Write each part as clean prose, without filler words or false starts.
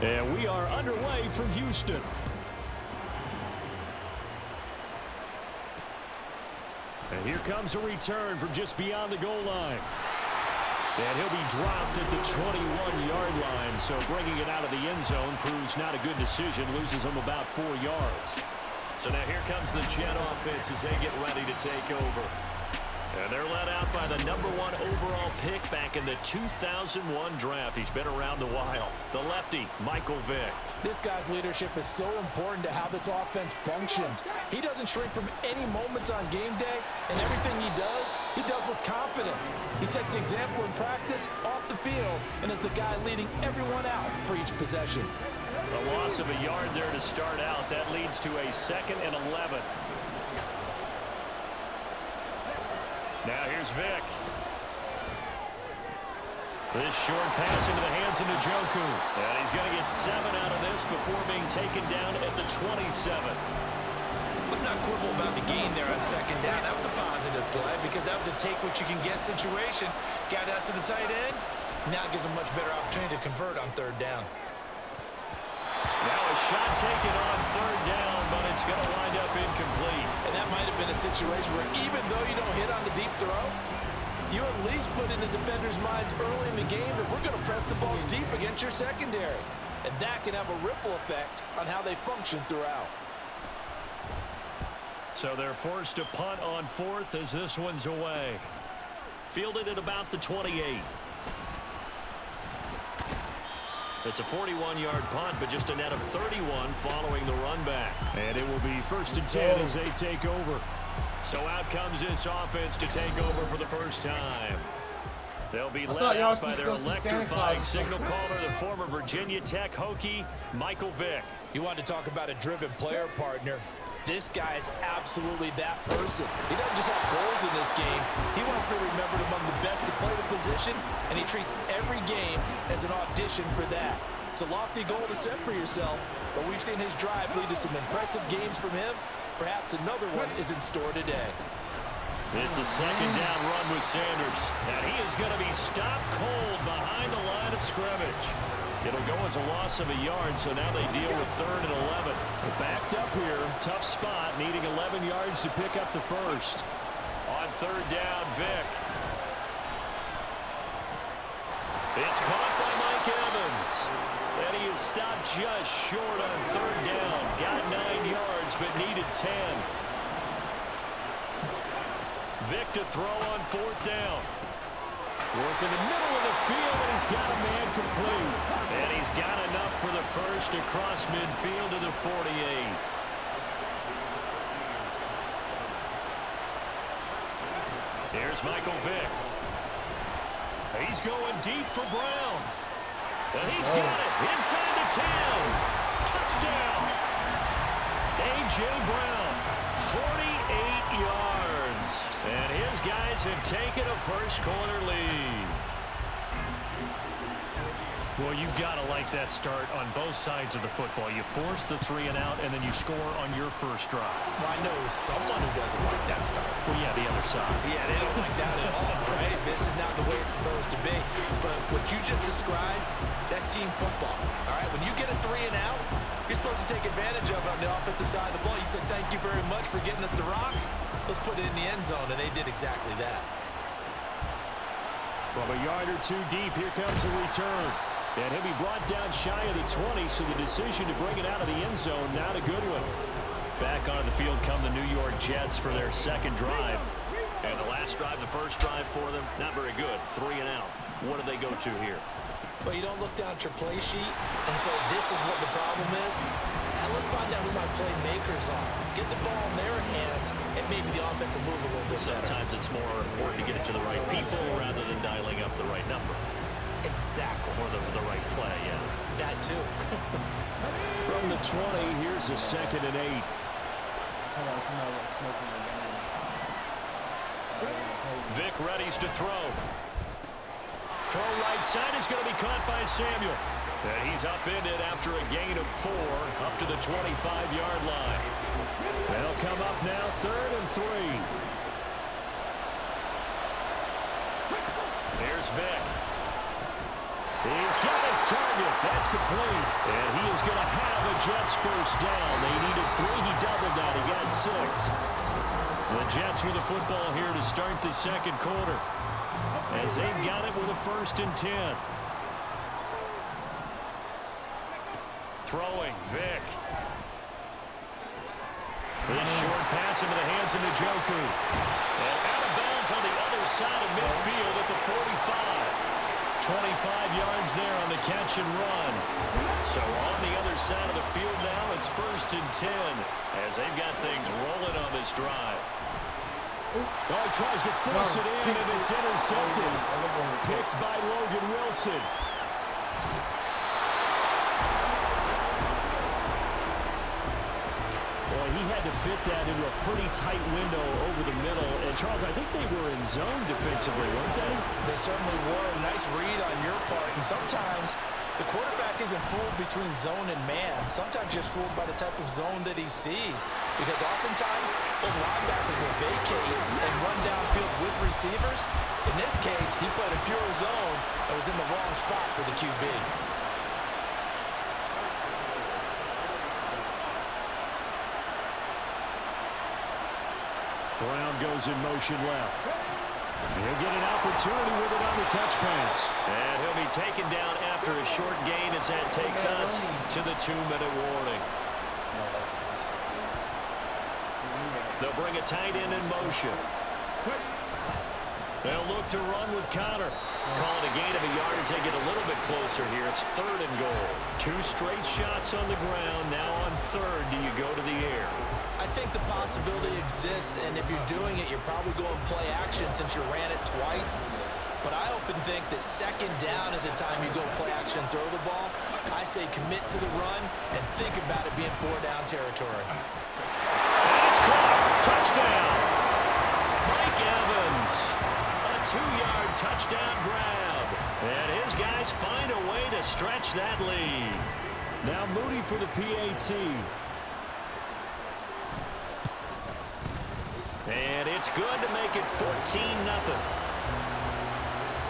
And we are underway from Houston. And here comes a return from just beyond the goal line. And he'll be dropped at the 21-yard line. So bringing it out of the end zone proves not a good decision. Loses him about 4 yards. So now here comes the Jet offense as they get ready to take over. And they're led out by the #1 overall pick back in the 2001 draft. He's been around a while. The lefty, Michael Vick. This guy's leadership is so important to how this offense functions. He doesn't shrink from any moments on game day, and everything he does with confidence. He sets the example in practice, off the field, and is the guy leading everyone out for each possession. A loss of a yard there to start out. That leads to a 2nd and 11. Now here's Vick. This short pass into the hands of Gooooo. And he's going to get 7 out of this before being taken down at the 27. Let's not quibble about the gain there on 2nd down. That was a positive play because that was a take-what-you-can-get situation. Got out to the tight end. Now it gives a much better opportunity to convert on 3rd down. Now a shot taken on 3rd down, but it's going to wind up incomplete. And that might have been a situation where even though you don't hit on the deep throw, you at least put in the defenders' minds early in the game that we're going to press the ball deep against your secondary. And that can have a ripple effect on how they function throughout. So they're forced to punt on 4th as this one's away. Fielded at about the 28. It's a 41-yard punt, but just a net of 31 following the run back. And it will be 1st and 10 as they take over. So out comes this offense to take over for the first time. They'll be led out by their electrifying signal caller, the former Virginia Tech Hokie, Michael Vick. You want to talk about a driven player, partner. This guy is absolutely that person. He doesn't just have goals in this game. He wants to be remembered among the best to play the position, and he treats every game as an audition for that. It's a lofty goal to set for yourself, but we've seen his drive lead to some impressive games from him. Perhaps another one is in store today. It's a 2nd down run with Sanders. And he is going to be stopped cold behind the line of scrimmage. It'll go as a loss of a yard, so now they deal with 3rd and 11. Backed up here, tough spot, needing 11 yards to pick up the first. On 3rd down, Vick. It's caught by Mike Evans. And he is stopped just short on 3rd down. Got 9 yards, but needed 10. Vick to throw on 4th down. Work in the middle of the field, and he's got a man complete. And he's got enough for the first across midfield to the 48. Here's Michael Vick. He's going deep for Brown. And he's got it inside the 10. Touchdown. A.J. Brown, 48 yards. And his guys have taken a first-quarter lead. Well, you've got to like that start on both sides of the football. You force the 3 and out, and then you score on your first drive. Well, I know someone who doesn't like that start. Well, yeah, the other side. Yeah, they don't like that at all, right? This is not the way it's supposed to be. But what you just described, that's team football, all right? When you get a 3 and out, you're supposed to take advantage of it on the offensive side of the ball. You said, thank you very much for getting us the rock. Let's put it in the end zone, and they did exactly that. From a yard or 2 deep, here comes the return. And he'll be brought down shy of the 20, so the decision to bring it out of the end zone, not a good one. Back onto the field come the New York Jets for their 2nd drive. And the last drive, the first drive for them, not very good. 3 and out. What do they go to here? Well, you don't look down at your play sheet and say, this is what the problem is. Now let's find out who my playmakers are. Get the ball in their hands, and maybe the offense will move a little bit better. Sometimes it's more important to get it to the right people rather than dialing up the right number. Exactly. Or the right play, yeah. That too. From the 20, here's a 2nd and 8. Vick readies to throw. Throw right side is going to be caught by Samuel. And he's upended after a gain of 4 up to the 25-yard line. They'll come up now 3rd and 3. Here's Vick. He's got his target. That's complete. And he is going to have a Jets first down. They needed 3. He doubled that. He got 6. The Jets with the football here to start the second quarter, as they've got it with a 1st and 10. Throwing, Vick. This short pass into the hands of Njoku. And out of bounds on the other side of midfield at the 45. 25 yards there on the catch and run. So on the other side of the field now, it's 1st and 10, as they've got things rolling on this drive. Oh, he tries to force it in, and it's intercepted. Picked by Logan Wilson. Boy, he had to fit that into a pretty tight window over the middle. And, Charles, I think they were in zone defensively, weren't they? They certainly were. Nice read on your part. And sometimes the quarterback isn't fooled between zone and man. Sometimes just fooled by the type of zone that he sees. Because oftentimes, those linebackers will vacate and run downfield with receivers. In this case, he played a pure zone that was in the wrong spot for the QB. Brown goes in motion left. He'll get an opportunity with it on the touch pass. And he'll be taken down after a short gain as that takes us to the 2-minute warning. They'll bring a tight end in motion. They'll look to run with Connor. Call it a gain of a yard as they get a little bit closer here. It's 3rd and goal. 2 straight shots on the ground. Now on 3rd, do you go to the air? I think the possibility exists, and if you're doing it, you're probably going play action since you ran it twice. But I often think that 2nd down is a time you go play action and throw the ball. I say commit to the run and think about it being 4-down territory. And it's caught. Touchdown. Mike Evans. A 2-yard touchdown grab. And his guys find a way to stretch that lead. Now Moody for the PAT. And it's good to make it 14-0.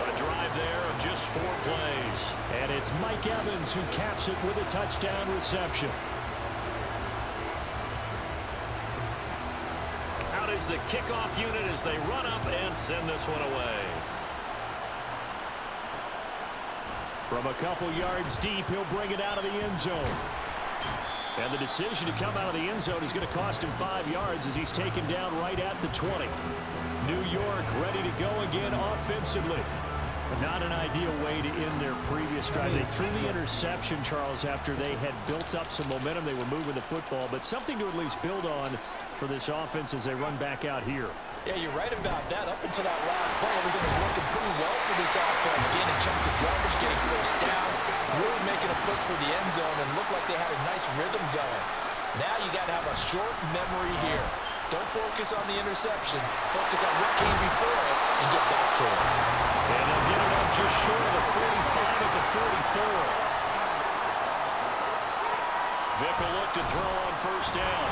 A drive there of just 4 plays. And it's Mike Evans who caps it with a touchdown reception. Out is the kickoff unit as they run up and send this one away. From a couple yards deep, he'll bring it out of the end zone. And the decision to come out of the end zone is going to cost him 5 yards as he's taken down right at the 20. New York ready to go again offensively. But not an ideal way to end their previous drive. They threw the interception, Charles, after they had built up some momentum. They were moving the football, but something to at least build on for this offense as they run back out here. Yeah, you're right about that. Up until that last play, everything was working pretty well for this offense. Gaining chunks of yardage, getting first down, really making a push for the end zone, and looked like they had a nice rhythm going. Now you got to have a short memory here. Don't focus on the interception. Focus on what came before it and get back to it. And they'll get it up just short of the 45 at the 44. Vick will look to throw on first down.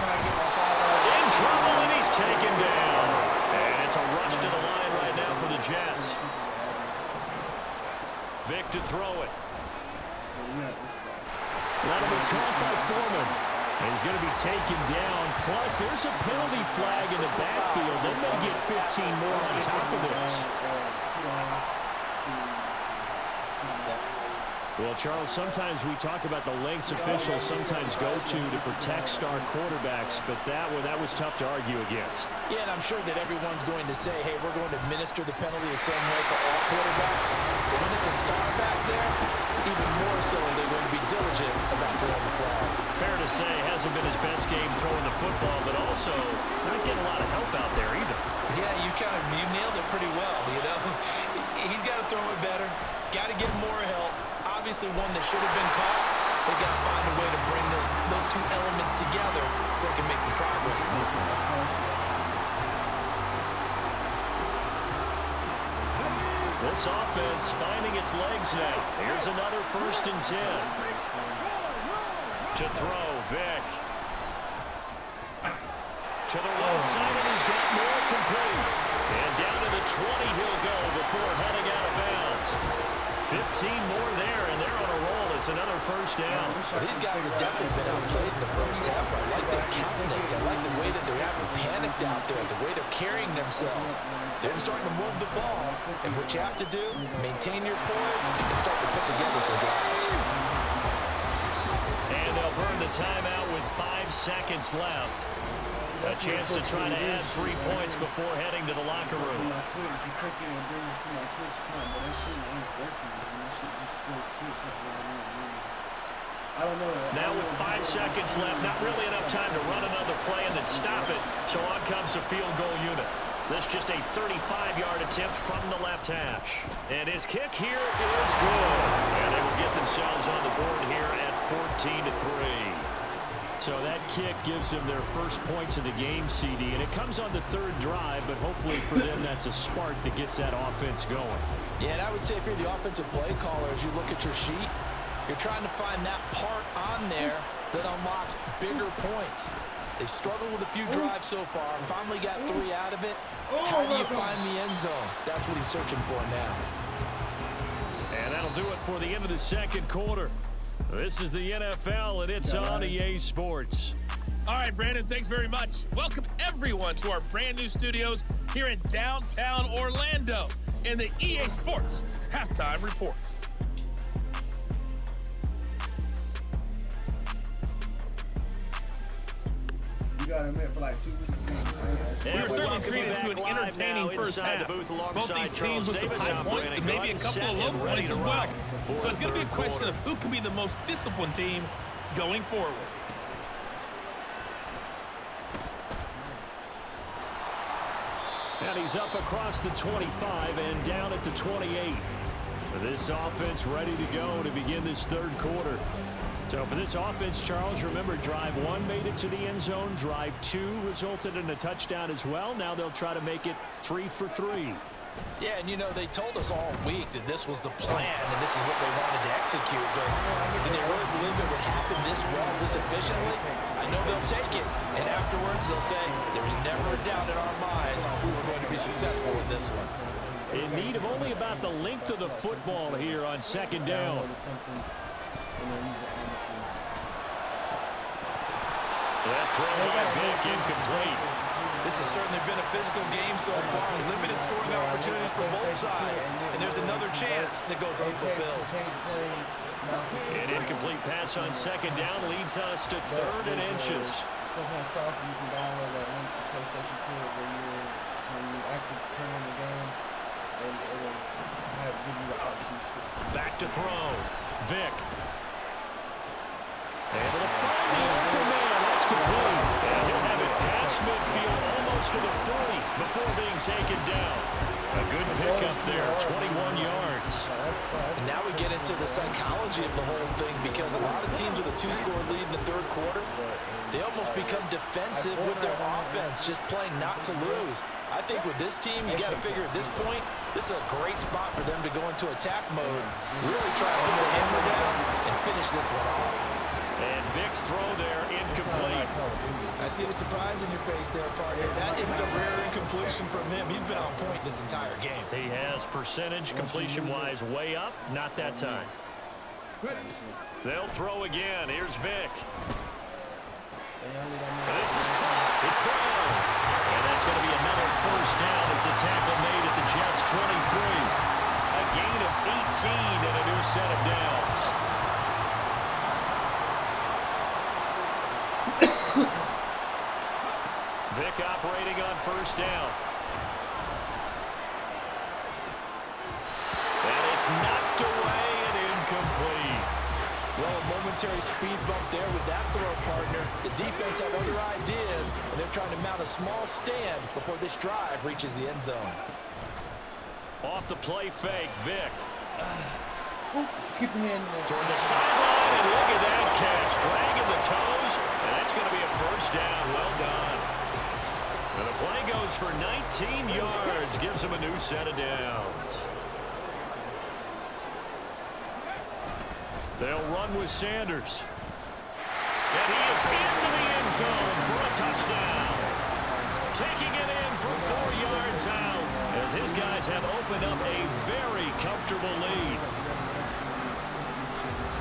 In trouble, and he's taken down. And it's a rush to the line right now for the Jets. Vick to throw it. That'll be caught by Foreman. He's going to be taken down. Plus, there's a penalty flag in the backfield. They may get 15 more on top of this. Well, Charles, sometimes we talk about the lengths officials sometimes go to protect star quarterbacks, but that was tough to argue against. Yeah, and I'm sure that everyone's going to say, hey, we're going to administer the penalty the same way for all quarterbacks. But when it's a star back there, even more so they're going to be diligent about throwing the flag. Fair to say, hasn't been his best game throwing the football, but also not getting a lot of help out there either. Yeah, you nailed it pretty well, you know. He's got to throw it better, got to get more help. Obviously one that should have been caught. They've got to find a way to bring those two elements together so they can make some progress in this one. This offense finding its legs now. Here's another 1st and 10. To throw, Vick. To the right side, and he's got more complete. And down to the 20 he'll go before heading out of bounds. 15 more there, and they're on a roll. It's another first down. Well, these guys have definitely been outplayed in the first half. I like their countenance. I like the way that they're having panicked out there, the way they're carrying themselves. They're starting to move the ball, and what you have to do, maintain your poise and start to put together some drives. And they'll burn the timeout with 5 seconds left. A chance to try to add 3 points before heading to the locker room. Now with 5 seconds left, not really enough time to run another play and then stop it. So on comes the field goal unit. This just a 35-yard attempt from the left hash. And his kick here is good. And they will get themselves on the board here at 14-3. So that kick gives them their first points of the game, CD. And it comes on the third drive, but hopefully for them that's a spark that gets that offense going. Yeah, and I would say if you're the offensive play caller, as you look at your sheet, you're trying to find that part on there that unlocks bigger points. They've struggled with a few drives so far. Finally got 3 out of it. How do you find the end zone? That's what he's searching for now. And that'll do it for the end of the second quarter. This is the NFL, and it's on EA Sports. All right, Brandon, thanks very much. Welcome, everyone, to our brand-new studios here in downtown Orlando in the EA Sports Halftime Reports. You got him in for like 2 weeks. We were certainly treated to an entertaining first half. Both these teams with some high points and maybe a couple of low points as well. So it's going to be a question of who can be the most disciplined team going forward. And he's up across the 25 and down at the 28. This offense ready to go to begin this third quarter. So for this offense, Charles, remember drive 1 made it to the end zone. Drive 2 resulted in a touchdown as well. Now they'll try to make it 3 for 3. Yeah, and you know, they told us all week that this was the plan and this is what they wanted to execute. But did they really believe it would happen this well, this efficiently? I know they'll take it. And afterwards, they'll say, there was never a doubt in our minds we were going to be successful in this one. In need of only about the length of the football here on second down. That throw by Vic incomplete. This has certainly been a physical game so far. Limited scoring opportunities for both sides. And there's another chance that goes unfulfilled. An incomplete pass on second down leads us to 3rd and inches. Sometimes software you can download that link to PlayStation 2 where you actually turn on the game and it will give you the options. Back to throw. Vic. Able to find the open man. That's complete. And he'll have it past midfield almost to the 40 before being taken down. A good pickup there, 21 yards. And now we get into the psychology of the whole thing because a lot of teams with a 2-score lead in the third quarter, they almost become defensive with their offense, just playing not to lose. I think with this team, you got to figure at this point, this is a great spot for them to go into attack mode, really try to put the hammer down and finish this one off. And Vic's throw there, incomplete. I see the surprise in your face there, partner. That is a rare incompletion from him. He's been on point this entire game. He has percentage completion-wise way up. Not that time. They'll throw again. Here's Vic. This is caught. It's gone. And that's going to be another first down as the tackle made at the Jets' 23. A gain of 18 and a new set of downs. Vic operating on first down. And it's knocked away and incomplete. Well, a momentary speed bump there with that throw, partner. The defense had other ideas, and they're trying to mount a small stand before this drive reaches the end zone. Off the play fake, Vic. Keep your hand in there. Toward the sideline, and look at that catch. Dragging the toes, and that's going to be a first down. Well done. And the play goes for 19 yards. Gives him a new set of downs. They'll run with Sanders. And he is into the end zone for a touchdown. Taking it in from 4 yards out. as his guys have opened up a very comfortable lead.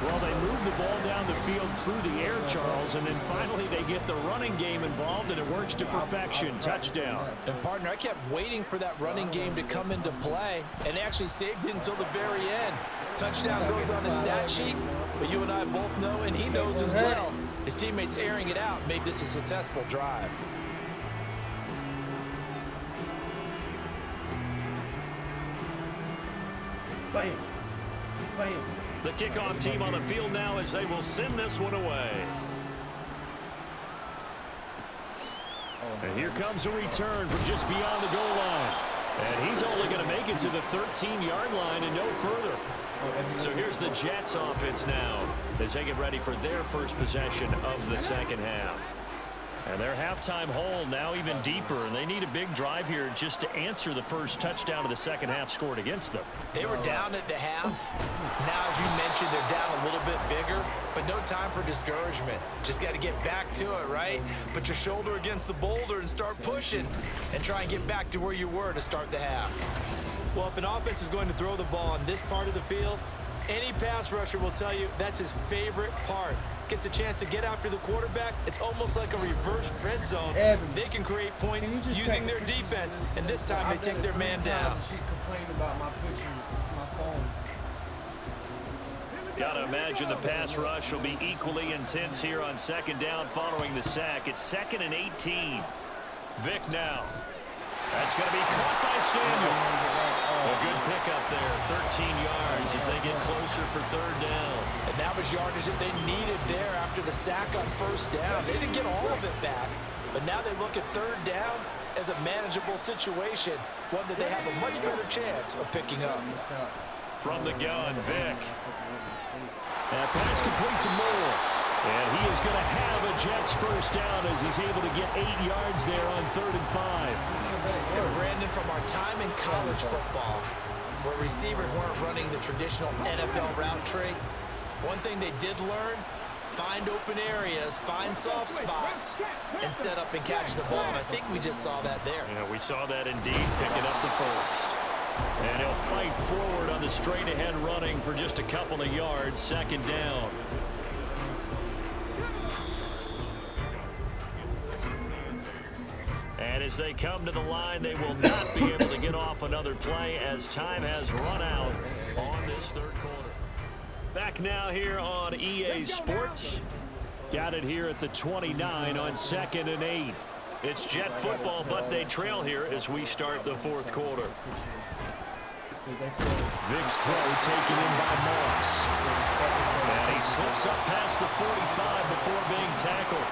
Well, they move the ball down the field through the air, Charles, and then finally they get the running game involved, and it works to perfection. Touchdown. And, partner, I kept waiting for that running game to come into play, and actually saved it until the very end. Touchdown goes on his stat sheet, but you and I both know, and he knows as well, his teammates airing it out made this a successful drive. Bam. Bam. The kickoff team on the field now as they will send this one away. And here comes a return from just beyond the goal line. And he's only going to make it to the 13-yard line and no further. So here's the Jets offense now as they get ready for their first possession of the second half. And their halftime hole now even deeper, and they need a big drive here just to answer the first touchdown of the second half scored against them. They were down at the half. Now, as you mentioned, they're down a little bit bigger, but no time for discouragement. Just got to get back to it, right? Put your shoulder against the boulder and start pushing and try and get back to where you were to start the half. Well, if an offense is going to throw the ball on this part of the field, any pass rusher will tell you that's his favorite part. Gets a chance to get after the quarterback. It's almost like a reverse red zone. They can create points using their defense, and this time they take their man down. She's complaining about my pictures. It's my phone. Gotta imagine the pass rush will be equally intense here on second down following the sack. It's 2nd and 18. Vic now. That's going to be caught by Samuel. A good pickup there, 13 yards as they get closer for third down. And that was yardage that they needed there after the sack on first down. They didn't get all of it back, but now they look at third down as a manageable situation, one that they have a much better chance of picking up. From the gun, Vic. That pass complete to Moore. And he is going to have a Jets first down as he's able to get 8 yards there on 3rd and 5. And Brandon, from our time in college football, where receivers weren't running the traditional NFL route tree, one thing they did learn, find open areas, find soft spots, and set up and catch the ball. And I think we just saw that there. Yeah, we saw that indeed, picking up the first. And he'll fight forward on the straight-ahead running for just a couple of yards, 2nd down. And as they come to the line, they will not be able to get off another play as time has run out on this third quarter. Back now here on EA Sports. Got it here at the 29 on 2nd and 8. It's Jet football, but they trail here as we start the fourth quarter. Vic's throw taken in by Moss. And he slips up past the 45 before being tackled.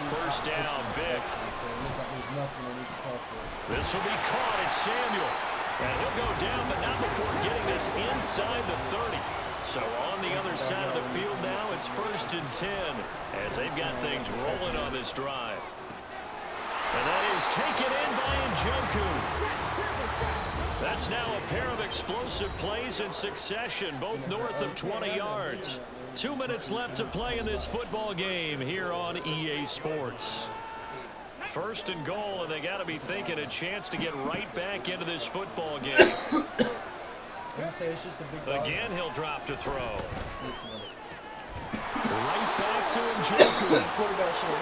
First down, Vic. This will be caught. It's Samuel. And he'll go down, but not before getting this inside the 30. So on the other side of the field now, it's 1st and 10 as they've got things rolling on this drive. And that is taken in by Njoku. That's now a pair of explosive plays in succession, both north of 20 yards. 2 minutes left to play in this football game here on EA Sports. 1st and goal, and they got to be thinking a chance to get right back into this football game. Again, he'll drop to throw. Right back to Njoku.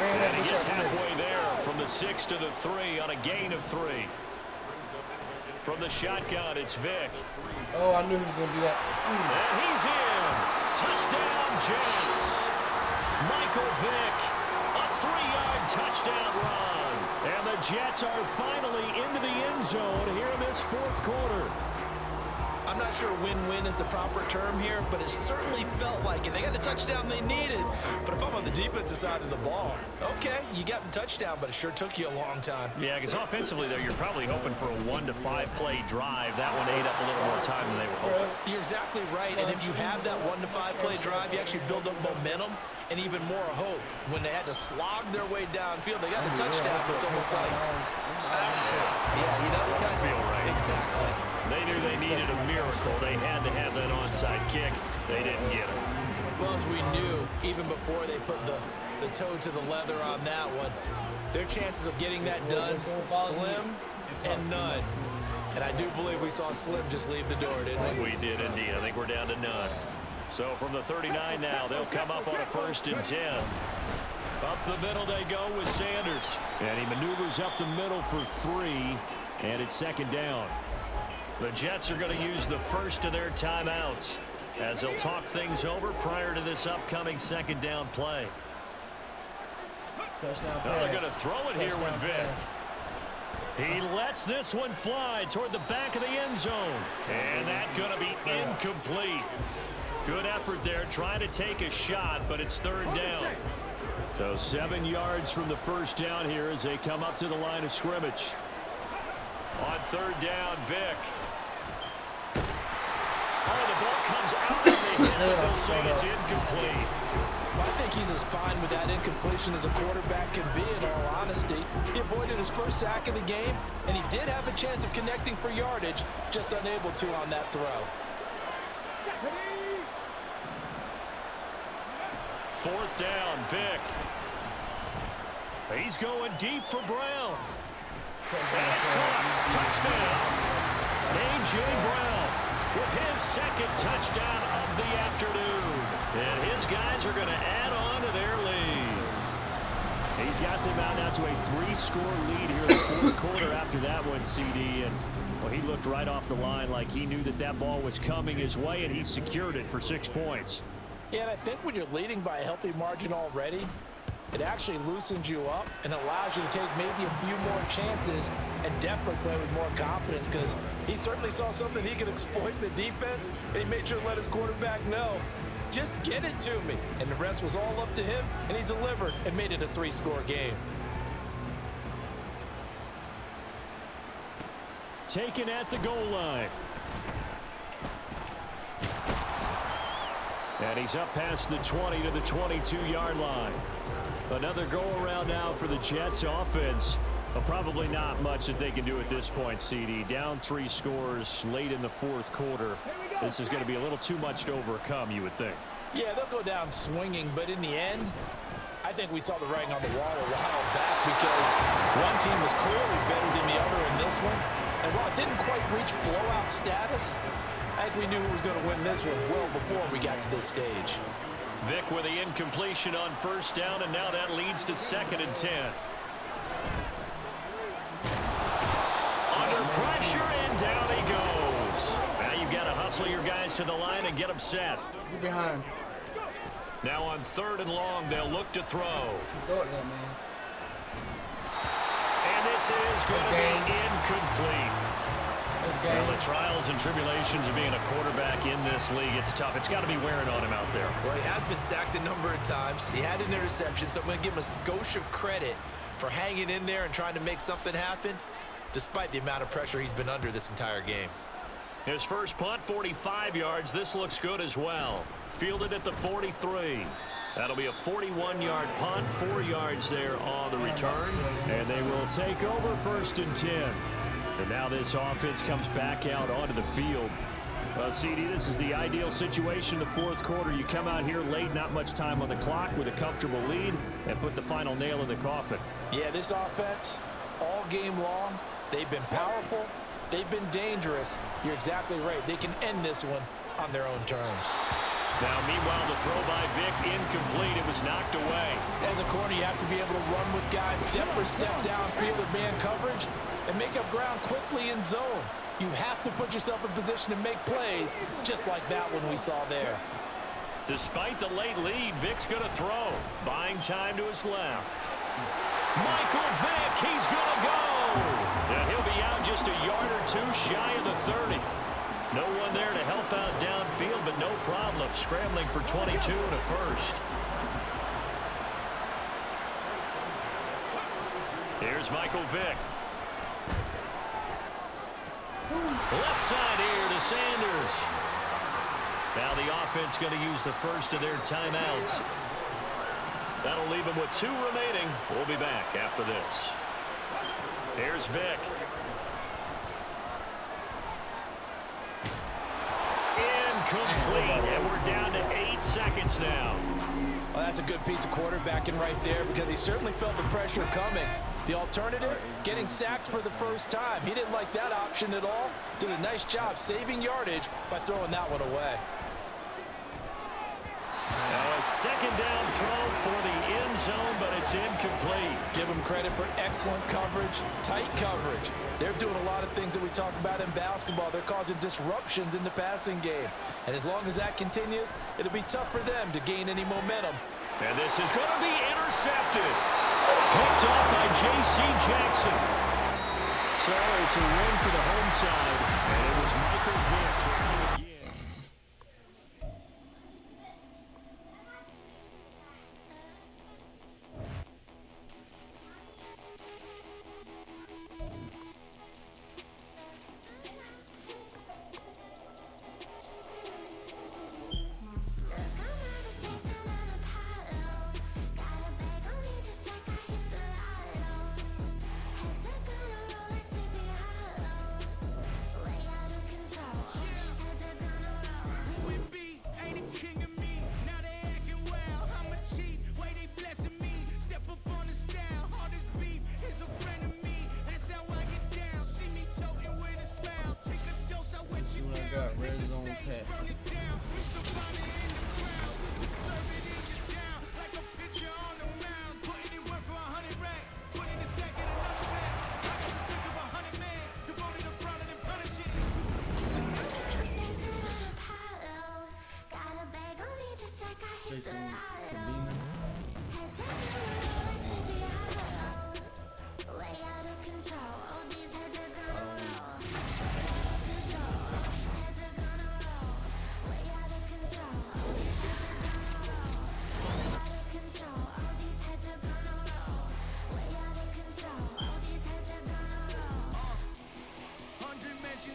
And he gets halfway there from the 6 to the 3 on a gain of 3. From the shotgun, it's Vic. Oh, I knew he was going to do that. And he's in. Touchdown, Jets. Michael Vick, a 3-yard touchdown run. And the Jets are finally into the end zone here in this fourth quarter. I'm not sure win-win is the proper term here, but it certainly felt like it. They got the touchdown they needed. But if I'm on the defensive side of the ball, okay, you got the touchdown, but it sure took you a long time. Yeah, because offensively, though, you're probably hoping for a 1 to 5 play drive. That one ate up a little more time than they were hoping. You're exactly right, and if you have that 1 to 5 play drive, you actually build up momentum and even more hope. When they had to slog their way downfield, they got the touchdown, but it's almost like, yeah, you know, It doesn't feel right. Exactly. They knew they needed a miracle. They had to have that onside kick. They didn't get it. Well, as we knew, even before they put the toe to the leather on that one, their chances of getting that done, slim and none. And I do believe we saw Slim just leave the door, didn't we? We did indeed. I think we're down to none. So from the 39 now, they'll come up on a 1st and 10. Up the middle they go with Sanders. And he maneuvers up the middle for 3. And it's 2nd down. The Jets are going to use the first of their timeouts as they'll talk things over prior to this upcoming 2nd down play. Touchdown Now they're pass. going to throw it here with Vic. He lets this one fly toward the back of the end zone. And that's going to be incomplete. Good effort there trying to take a shot, but it's 3rd down. So 7 yards from the 1st down here as they come up to the line of scrimmage. On 3rd down, Vic. Oh, the ball comes out of the hit, but they'll say it's incomplete. I think he's as fine with that incompletion as a quarterback can be, in all honesty. He avoided his first sack of the game, and he did have a chance of connecting for yardage, just unable to on that throw. 4th down, Vic. He's going deep for Brown. That's caught. Touchdown. A.J. Brown with his 2nd touchdown of the afternoon. And his guys are going to add on to their lead. He's got them out now to a 3-score lead here in the 4th quarter after that one, CD. And well, he looked right off the line like he knew that that ball was coming his way, and he secured it for 6 points. Yeah, and I think when you're leading by a healthy margin already, it actually loosens you up and allows you to take maybe a few more chances and definitely play with more confidence, because he certainly saw something he could exploit in the defense, and he made sure to let his quarterback know, just get it to me. And the rest was all up to him, and he delivered and made it a 3-score game. Taken at the goal line. And he's up past the 20 to the 22-yard line. Another go-around now for the Jets offense. But probably not much that they can do at this point, CD. Down 3 scores late in the 4th quarter. This is going to be a little too much to overcome, you would think. Yeah, they'll go down swinging, but in the end, I think we saw the writing on the wall a while back, because one team was clearly better than the other in this one. And while it didn't quite reach blowout status, I think we knew who was going to win this one well before we got to this stage. Vic with the incompletion on 1st down, and now that leads to 2nd and 10. Under pressure, and down he goes. Now you've got to hustle your guys to the line and get them set. You're behind. Now on 3rd and long, they'll look to throw. Throw it there, man. And this is going to be incomplete. Well, the trials and tribulations of being a quarterback in this league, it's tough. It's got to be wearing on him out there. Well, he has been sacked a number of times. He had an interception, so I'm going to give him a skosh of credit for hanging in there and trying to make something happen, despite the amount of pressure he's been under this entire game. His first punt, 45 yards. This looks good as well. Fielded at the 43. That'll be a 41-yard punt, 4 yards there on the return. And they will take over 1st and 10. And now this offense comes back out onto the field. Well, CD, this is the ideal situation, the 4th quarter. You come out here late, not much time on the clock, with a comfortable lead, and put the final nail in the coffin. Yeah, this offense, all game long, they've been powerful, they've been dangerous. You're exactly right. They can end this one on their own terms. Now, meanwhile, the throw by Vic, incomplete. It was knocked away. As a corner, you have to be able to run with guys step for step downfield with man coverage and make up ground quickly in zone. You have to put yourself in position to make plays, just like that one we saw there. Despite the late lead, Vic's going to throw. Buying time to his left. Michael Vick, he's going to go. And he'll be out just a yard or two shy of the 30. No one there to help out downfield, but no problem. Scrambling for 22 and a first. Here's Michael Vick. Left side here to Sanders. Now the offense going to use the first of their timeouts. That'll leave them with 2 remaining. We'll be back after this. Here's Vick. Incomplete, and we're down to 8 seconds now. Well, that's a good piece of quarterbacking right there, because he certainly felt the pressure coming. The alternative, getting sacked for the first time. He didn't like that option at all. Did a nice job saving yardage by throwing that one away. Now a second down throw for the end zone, but it's incomplete. Give them credit for excellent coverage, tight coverage. They're doing a lot of things that we talk about in basketball. They're causing disruptions in the passing game. And as long as that continues, it'll be tough for them to gain any momentum. And this is going to be intercepted. Picked up by J.C. Jackson. So it's a win for the home side. And it was Michael Vick running again. Red zone pass. Jason Cabina.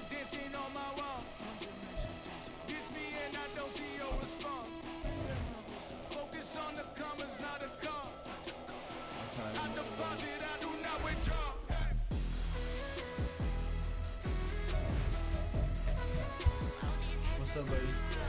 Dancing on my wall. Diss me and I don't see your response. Focus on the commas, not the call. I deposit, I do not withdraw. What's up, buddy?